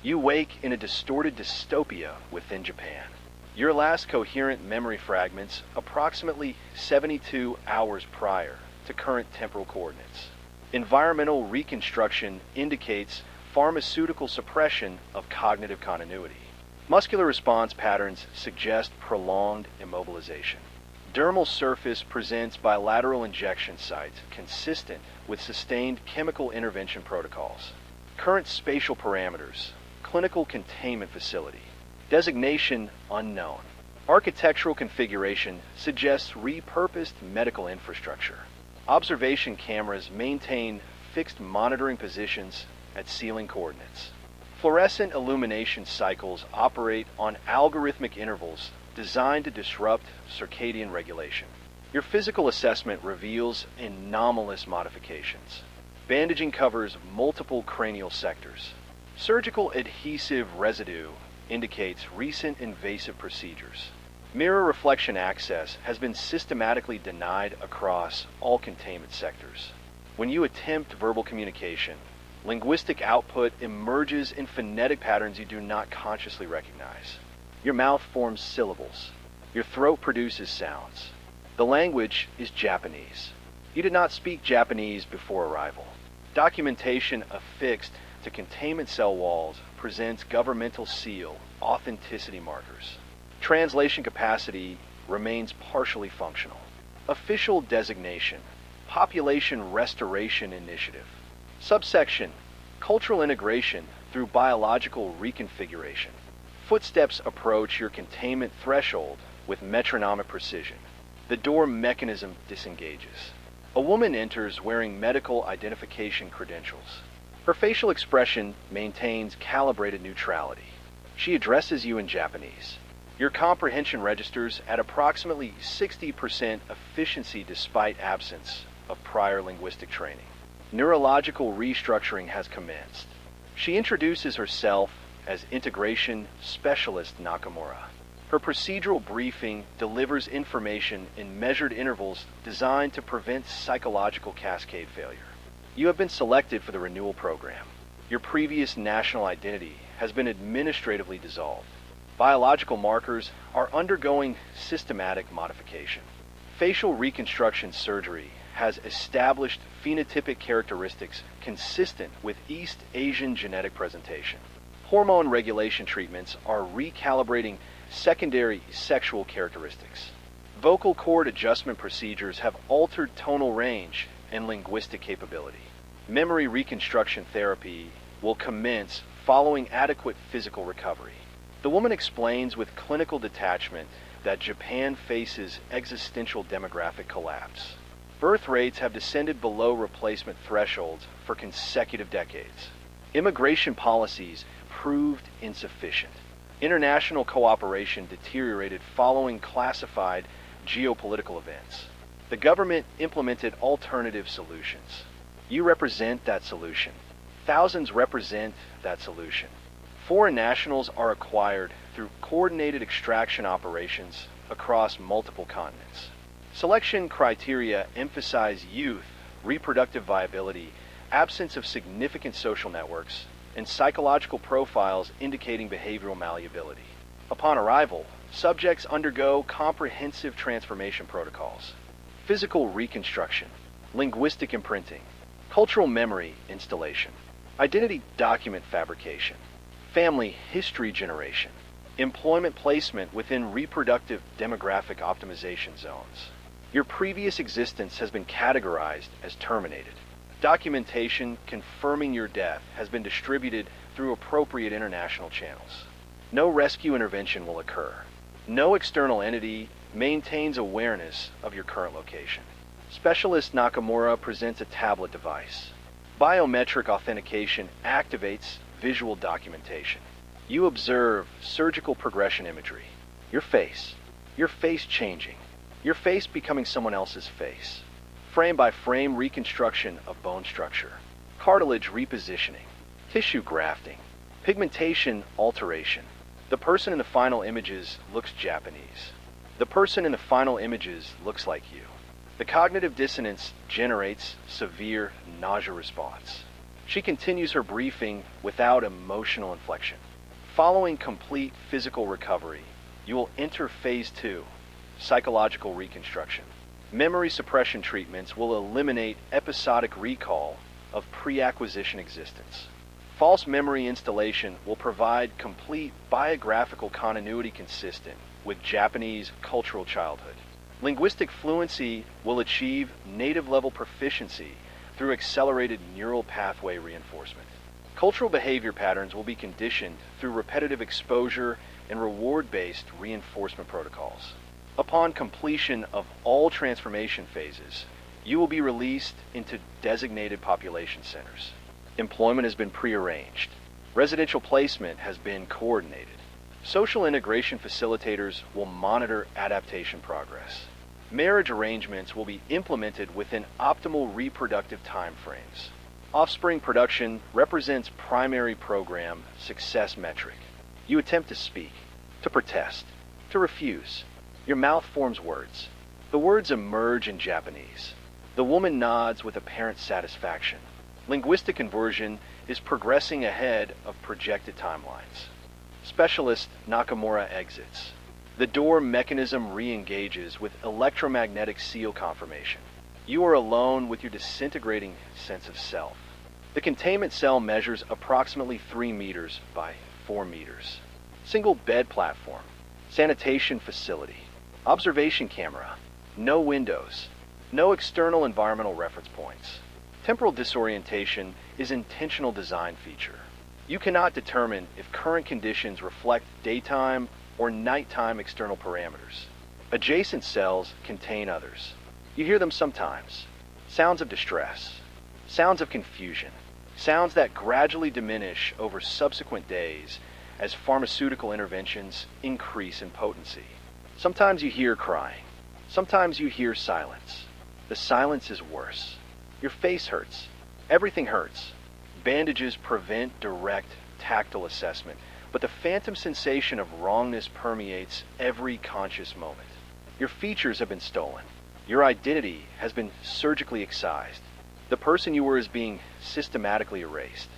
You wake in a distorted dystopia within Japan. Your last coherent memory fragments approximately 72 hours prior to current temporal coordinates. Environmental reconstruction indicates pharmaceutical suppression of cognitive continuity. Muscular response patterns suggest prolonged immobilization. Dermal surface presents bilateral injection sites consistent with sustained chemical intervention protocols. Current spatial parameters, clinical containment facility, designation unknown. Architectural configuration suggests repurposed medical infrastructure. Observation cameras maintain fixed monitoring positions at ceiling coordinates. Fluorescent illumination cycles operate on algorithmic intervals designed to disrupt circadian regulation. Your physical assessment reveals anomalous modifications. Bandaging covers multiple cranial sectors. Surgical adhesive residue indicates recent invasive procedures. Mirror reflection access has been systematically denied across all containment sectors. When you attempt verbal communication, linguistic output emerges in phonetic patterns you do not consciously recognize. Your mouth forms syllables. Your throat produces sounds. The language is Japanese. You did not speak Japanese before arrival. Documentation affixed to containment cell walls presents governmental seal authenticity markers. Translation capacity remains partially functional. Official designation, Population Restoration Initiative. Subsection, Cultural Integration through Biological Reconfiguration. Footsteps approach your containment threshold with metronomic precision. The door mechanism disengages. A woman enters wearing medical identification credentials. Her facial expression maintains calibrated neutrality. She addresses you in Japanese. Your comprehension registers at approximately 60% efficiency despite absence of prior linguistic training. Neurological restructuring has commenced. She introduces herself as Integration Specialist Nakamura. Her procedural briefing delivers information in measured intervals designed to prevent psychological cascade failure. You have been selected for the renewal program. Your previous national identity has been administratively dissolved. Biological markers are undergoing systematic modification. Facial reconstruction surgery has established phenotypic characteristics consistent with East Asian genetic presentation. Hormone regulation treatments are recalibrating secondary sexual characteristics. Vocal cord adjustment procedures have altered tonal range and linguistic capability. Memory reconstruction therapy will commence following adequate physical recovery. The woman explains with clinical detachment that Japan faces existential demographic collapse. Birth rates have descended below replacement thresholds for consecutive decades. Immigration policies proved insufficient. International cooperation deteriorated following classified geopolitical events. The government implemented alternative solutions. You represent that solution. Thousands represent that solution. Foreign nationals are acquired through coordinated extraction operations across multiple continents. Selection criteria emphasize youth, reproductive viability, absence of significant social networks, and psychological profiles indicating behavioral malleability. Upon arrival, subjects undergo comprehensive transformation protocols, physical reconstruction, linguistic imprinting, cultural memory installation, identity document fabrication, family history generation, employment placement within reproductive demographic optimization zones. Your previous existence has been categorized as terminated. Documentation confirming your death has been distributed through appropriate international channels. No rescue intervention will occur. No external entity maintains awareness of your current location. Specialist Nakamura presents a tablet device. Biometric authentication activates visual documentation. You observe surgical progression imagery. Your face changing. Your face becoming someone else's face. Frame by frame reconstruction of bone structure. Cartilage repositioning. Tissue grafting. Pigmentation alteration. The person in the final images looks Japanese. The person in the final images looks like you. The cognitive dissonance generates severe nausea response. She continues her briefing without emotional inflection. Following complete physical recovery, you will enter Phase 2, psychological reconstruction. Memory suppression treatments will eliminate episodic recall of pre-acquisition existence. False memory installation will provide complete biographical continuity consistent with Japanese cultural childhood. Linguistic fluency will achieve native-level proficiency through accelerated neural pathway reinforcement. Cultural behavior patterns will be conditioned through repetitive exposure and reward-based reinforcement protocols. Upon completion of all transformation phases, you will be released into designated population centers. Employment has been prearranged. Residential placement has been coordinated. Social integration facilitators will monitor adaptation progress. Marriage arrangements will be implemented within optimal reproductive timeframes. Offspring production represents primary program success metric. You attempt to speak, to protest, to refuse. Your mouth forms words. The words emerge in Japanese. The woman nods with apparent satisfaction. Linguistic conversion is progressing ahead of projected timelines. Specialist Nakamura exits. The door mechanism re-engages with electromagnetic seal confirmation. You are alone with your disintegrating sense of self. The containment cell measures approximately 3 meters by 4 meters. Single bed platform, sanitation facility, observation camera, no windows, no external environmental reference points. Temporal disorientation is intentional design feature. You cannot determine if current conditions reflect daytime or nighttime external parameters. Adjacent cells contain others. You hear them sometimes. Sounds of distress, sounds of confusion, sounds that gradually diminish over subsequent days as pharmaceutical interventions increase in potency. Sometimes you hear crying. Sometimes you hear silence. The silence is worse. Your face hurts. Everything hurts. Bandages prevent direct tactile assessment, but the phantom sensation of wrongness permeates every conscious moment. Your features have been stolen. Your identity has been surgically excised. The person you were is being systematically erased.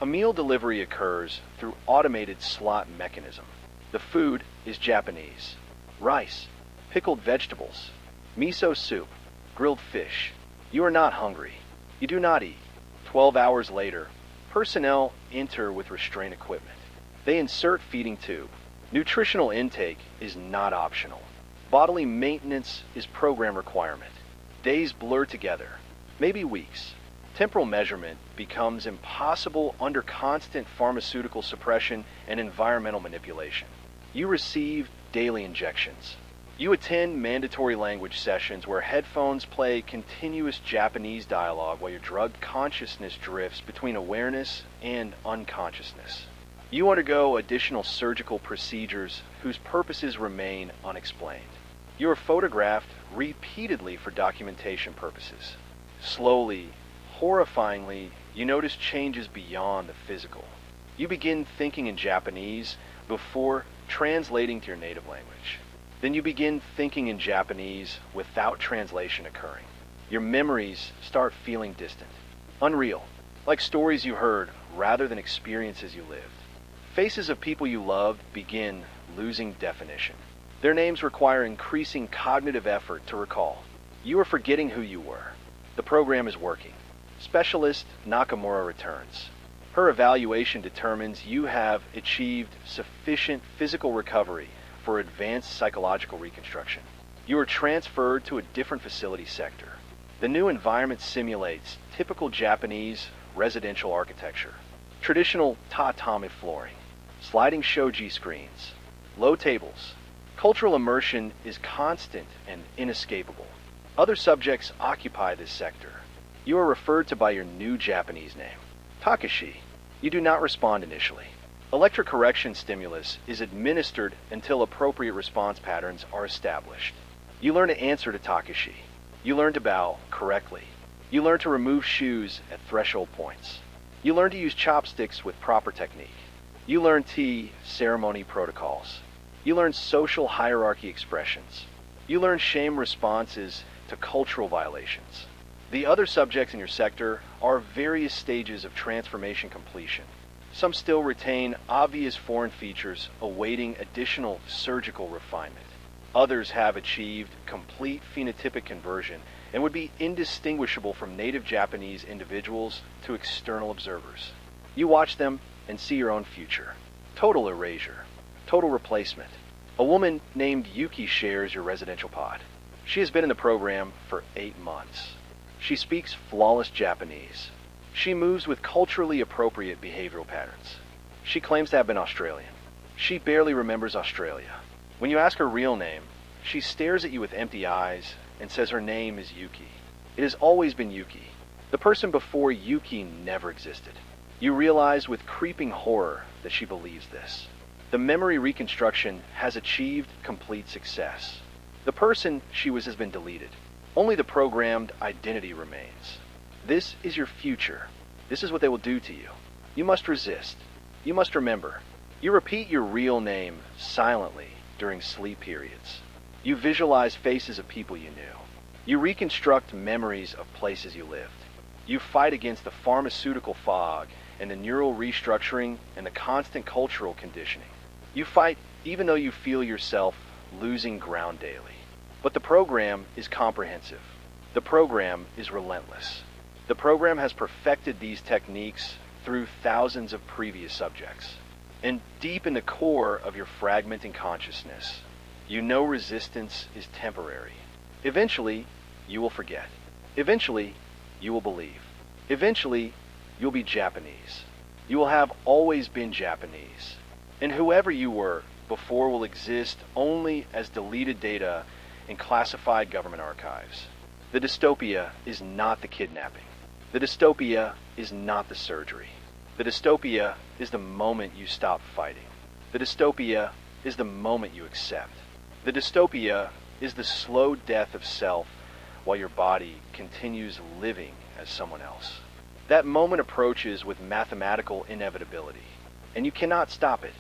A meal delivery occurs through automated slot mechanism. The food is Japanese. Rice, pickled vegetables, miso soup, grilled fish. You are not hungry. You do not eat. 12 hours later, personnel enter with restraint equipment. They insert feeding tube. Nutritional intake is not optional. Bodily maintenance is program requirement. Days blur together, maybe weeks. Temporal measurement becomes impossible under constant pharmaceutical suppression and environmental manipulation. You receive daily injections. You attend mandatory language sessions where headphones play continuous Japanese dialogue while your drug consciousness drifts between awareness and unconsciousness. You undergo additional surgical procedures whose purposes remain unexplained. You are photographed repeatedly for documentation purposes. Slowly, horrifyingly, you notice changes beyond the physical. You begin thinking in Japanese before translating to your native language. Then you begin thinking in Japanese without translation occurring. Your memories start feeling distant, unreal, like stories you heard rather than experiences you lived. Faces of people you loved begin losing definition. Their names require increasing cognitive effort to recall. You are forgetting who you were. The program is working. Specialist Nakamura returns. Her evaluation determines you have achieved sufficient physical recovery for advanced psychological reconstruction. You are transferred to a different facility sector. The new environment simulates typical Japanese residential architecture. Traditional tatami flooring, sliding shoji screens, low tables. Cultural immersion is constant and inescapable. Other subjects occupy this sector. You are referred to by your new Japanese name, Takashi. You do not respond initially. Electrocorrection stimulus is administered until appropriate response patterns are established. You learn to answer to Takashi. You learn to bow correctly. You learn to remove shoes at threshold points. You learn to use chopsticks with proper technique. You learn tea ceremony protocols. You learn social hierarchy expressions. You learn shame responses to cultural violations. The other subjects in your sector are various stages of transformation completion. Some still retain obvious foreign features awaiting additional surgical refinement. Others have achieved complete phenotypic conversion and would be indistinguishable from native Japanese individuals to external observers. You watch them and see your own future. Total erasure. Total replacement. A woman named Yuki shares your residential pod. She has been in the program for 8 months. She speaks flawless Japanese. She moves with culturally appropriate behavioral patterns. She claims to have been Australian. She barely remembers Australia. When you ask her real name, she stares at you with empty eyes and says her name is Yuki. It has always been Yuki. The person before Yuki never existed. You realize with creeping horror that she believes this. The memory reconstruction has achieved complete success. The person she was has been deleted. Only the programmed identity remains. This is your future. This is what they will do to you. You must resist. You must remember. You repeat your real name silently during sleep periods. You visualize faces of people you knew. You reconstruct memories of places you lived. You fight against the pharmaceutical fog and the neural restructuring and the constant cultural conditioning. You fight even though you feel yourself losing ground daily. But the program is comprehensive. The program is relentless. The program has perfected these techniques through thousands of previous subjects. And deep in the core of your fragmenting consciousness, you know resistance is temporary. Eventually, you will forget. Eventually, you will believe. Eventually, you'll be Japanese. You will have always been Japanese. And whoever you were before will exist only as deleted data in classified government archives. The dystopia is not the kidnapping. The dystopia is not the surgery. The dystopia is the moment you stop fighting. The dystopia is the moment you accept. The dystopia is the slow death of self while your body continues living as someone else. That moment approaches with mathematical inevitability, and you cannot stop it.